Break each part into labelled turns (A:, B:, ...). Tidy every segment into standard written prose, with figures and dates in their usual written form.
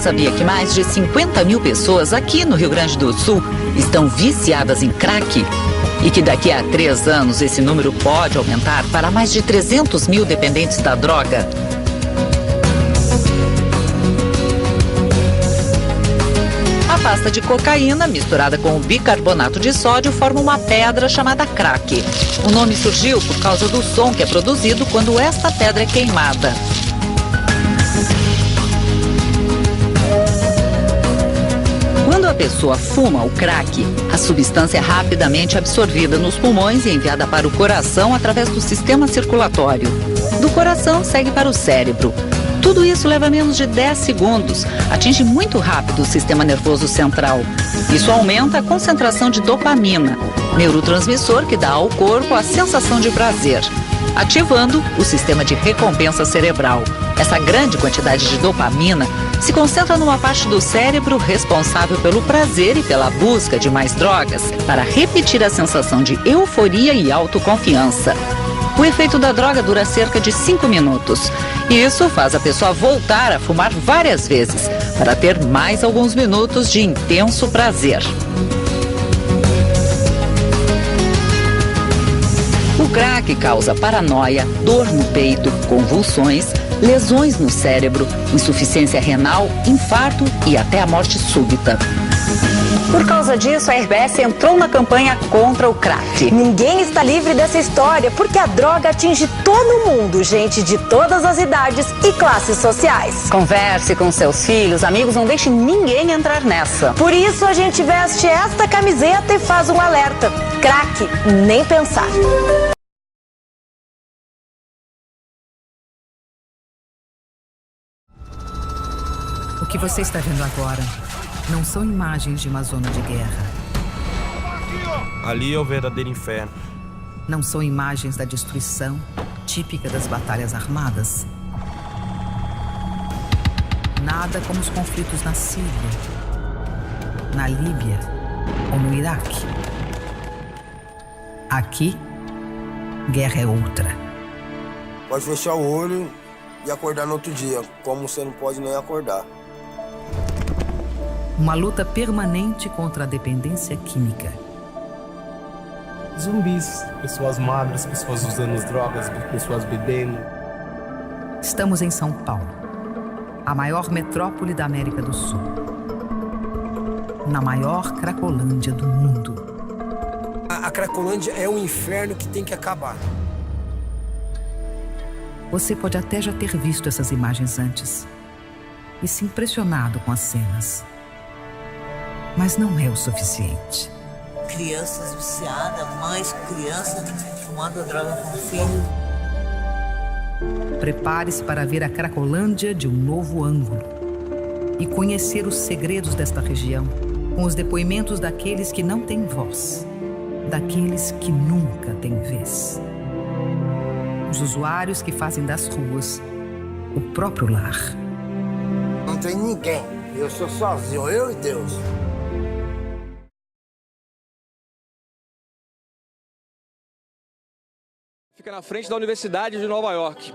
A: sabia que mais de 50 mil pessoas aqui no Rio Grande do Sul estão viciadas em crack? E que daqui a 3 anos esse número pode aumentar para mais de 300 mil dependentes da droga? A pasta de cocaína misturada com o bicarbonato de sódio forma uma pedra chamada crack. O nome surgiu por causa do som que é produzido quando esta pedra é queimada. Quando a pessoa fuma o crack, a substância é rapidamente absorvida nos pulmões e enviada para o coração através do sistema circulatório. Do coração segue para o cérebro. Tudo isso leva menos de 10 segundos, atinge muito rápido o sistema nervoso central. Isso aumenta a concentração de dopamina, neurotransmissor que dá ao corpo a sensação de prazer, ativando o sistema de recompensa cerebral. Essa grande quantidade de dopamina se concentra numa parte do cérebro responsável pelo prazer e pela busca de mais drogas, para repetir a sensação de euforia e autoconfiança. O efeito da droga dura cerca de 5 minutos. E isso faz a pessoa voltar a fumar várias vezes, para ter mais alguns minutos de intenso prazer. O crack causa paranoia, dor no peito, convulsões, lesões no cérebro, insuficiência renal, infarto e até a morte súbita. Por causa disso, a RBS entrou na campanha contra o crack.
B: Ninguém está livre dessa história, porque a droga atinge todo mundo, gente de todas as idades e classes sociais.
A: Converse com seus filhos, amigos, não deixe ninguém entrar nessa.
B: Por isso, a gente veste esta camiseta e faz um alerta. Crack, nem pensar.
C: O que você está vendo agora não são imagens de uma zona de guerra.
D: Ali é o verdadeiro inferno.
C: Não são imagens da destruição típica das batalhas armadas. Nada como os conflitos na Síria, na Líbia ou no Iraque. Aqui, guerra é outra.
E: Pode fechar o olho e acordar no outro dia, como você não pode nem acordar.
C: Uma luta permanente contra a dependência química.
F: Zumbis, pessoas magras, pessoas usando drogas, pessoas bebendo.
C: Estamos em São Paulo, a maior metrópole da América do Sul. Na maior Cracolândia do mundo.
E: A Cracolândia é um inferno que tem que acabar.
C: Você pode até já ter visto essas imagens antes e se impressionado com as cenas. Mas não é o suficiente.
G: Crianças viciadas, mães com crianças fumando droga com filho.
C: Prepare-se para ver a Cracolândia de um novo ângulo e conhecer os segredos desta região com os depoimentos daqueles que não têm voz, daqueles que nunca têm vez. Os usuários que fazem das ruas o próprio lar.
E: Não tem ninguém, eu sou sozinho, eu e Deus.
H: Fica na frente da Universidade de Nova York.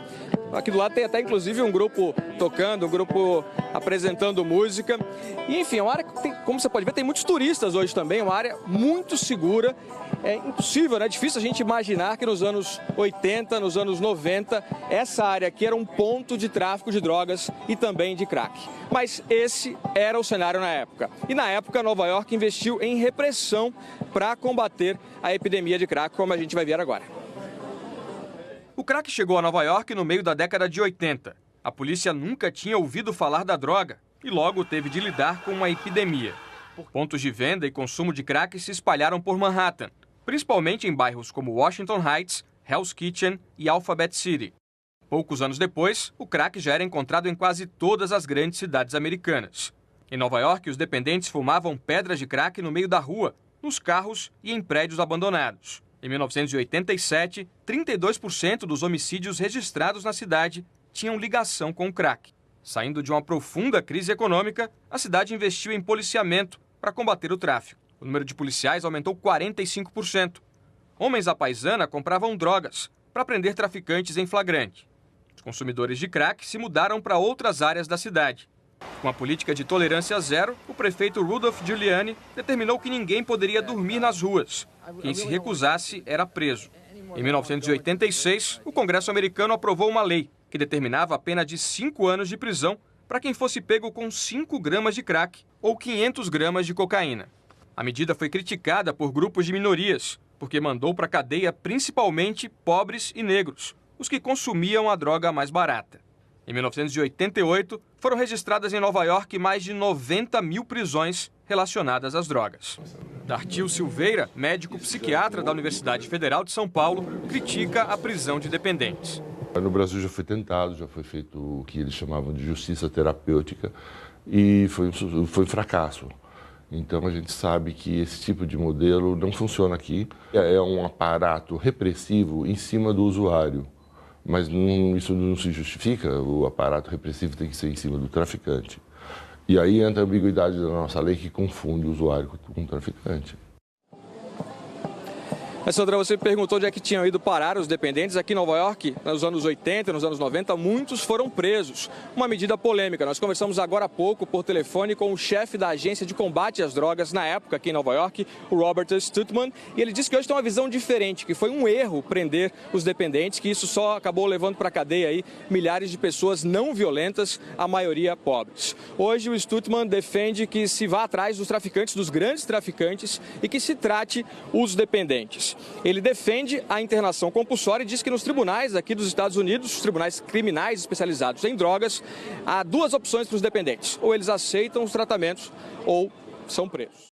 H: Aqui do lado tem até inclusive um grupo tocando, um grupo apresentando música. E enfim, é uma área que tem, como você pode ver, tem muitos turistas hoje também, uma área muito segura. É impossível, né? É difícil a gente imaginar que nos anos 80, nos anos 90, essa área aqui era um ponto de tráfico de drogas e também de crack. Mas esse era o cenário na época. E na época, Nova York investiu em repressão para combater a epidemia de crack, como a gente vai ver agora. O crack chegou a Nova York no meio da década de 80. A polícia nunca tinha ouvido falar da droga e logo teve de lidar com uma epidemia. Pontos de venda e consumo de crack se espalharam por Manhattan, principalmente em bairros como Washington Heights, Hell's Kitchen e Alphabet City. Poucos anos depois, o crack já era encontrado em quase todas as grandes cidades americanas. Em Nova York, os dependentes fumavam pedras de crack no meio da rua, nos carros e em prédios abandonados. Em 1987, 32% dos homicídios registrados na cidade tinham ligação com o crack. Saindo de uma profunda crise econômica, a cidade investiu em policiamento para combater o tráfico. O número de policiais aumentou 45%. Homens à paisana compravam drogas para prender traficantes em flagrante. Os consumidores de crack se mudaram para outras áreas da cidade. Com a política de tolerância zero, o prefeito Rudolph Giuliani determinou que ninguém poderia dormir nas ruas. Quem se recusasse era preso. Em 1986, o Congresso americano aprovou uma lei que determinava a pena de 5 anos de prisão para quem fosse pego com 5 gramas de crack ou 500 gramas de cocaína. A medida foi criticada por grupos de minorias, porque mandou para a cadeia principalmente pobres e negros, os que consumiam a droga mais barata. Em 1988, foram registradas em Nova York mais de 90 mil prisões relacionadas às drogas. Dartil Silveira, médico psiquiatra da Universidade Federal de São Paulo, critica a prisão de dependentes.
D: No Brasil já foi tentado, já foi feito o que eles chamavam de justiça terapêutica e foi um fracasso. Então a gente sabe que esse tipo de modelo não funciona aqui. É um aparato repressivo em cima do usuário. Mas isso não se justifica, o aparato repressivo tem que ser em cima do traficante. E aí entra a ambiguidade da nossa lei que confunde o usuário com o traficante.
H: Sandra, você perguntou onde é que tinham ido parar os dependentes. Aqui em Nova York, nos anos 80, nos anos 90, muitos foram presos. Uma medida polêmica. Nós conversamos agora há pouco por telefone com o chefe da Agência de Combate às Drogas na época aqui em Nova York, o Robert Stutman, e ele disse que hoje tem uma visão diferente, que foi um erro prender os dependentes, que isso só acabou levando para a cadeia aí milhares de pessoas não violentas, a maioria pobres. Hoje o Stutman defende que se vá atrás dos traficantes, dos grandes traficantes, e que se trate os dependentes. Ele defende a internação compulsória e diz que nos tribunais aqui dos Estados Unidos, os tribunais criminais especializados em drogas, há 2 opções para os dependentes. Ou eles aceitam os tratamentos ou são presos.